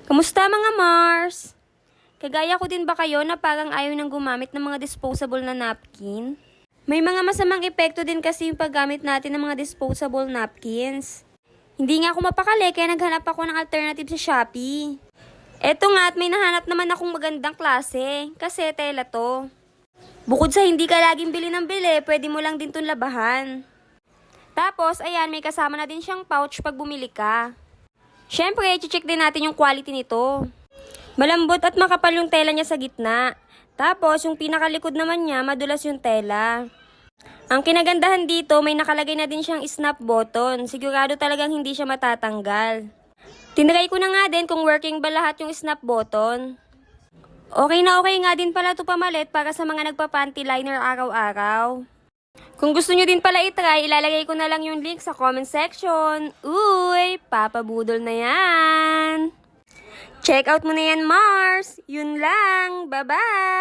Kamusta mga Mars? Kagaya ko din ba kayo na parang ayaw nang gumamit ng mga disposable na napkin? May mga masamang epekto din kasi yung paggamit natin ng mga disposable napkins. Hindi nga ako mapakali kaya naghanap ako ng alternative sa Shopee. Eto nga at may nahanap naman akong magandang klase kasi tela to. Bukod sa hindi ka laging bili ng bili, pwede mo lang din itong labahan. Tapos ayan, may kasama na din siyang pouch pag bumili ka. Siyempre, i-check din natin yung quality nito. Malambot at makapal yung tela niya sa gitna. Tapos, yung pinakalikod naman niya, madulas yung tela. Ang kinagandahan dito, may nakalagay na din siyang snap button. Sigurado talagang hindi siya matatanggal. Tinry ko na nga din kung working ba lahat yung snap button. Okay na okay nga din pala ito pamalit para sa mga nagpa-panty liner araw-araw. Kung gusto nyo din pala itry, ilalagay ko na lang yung link sa comment section. Uy, papabudol na yan! Check out mo na yan, Mars! Yun lang! Bye-bye!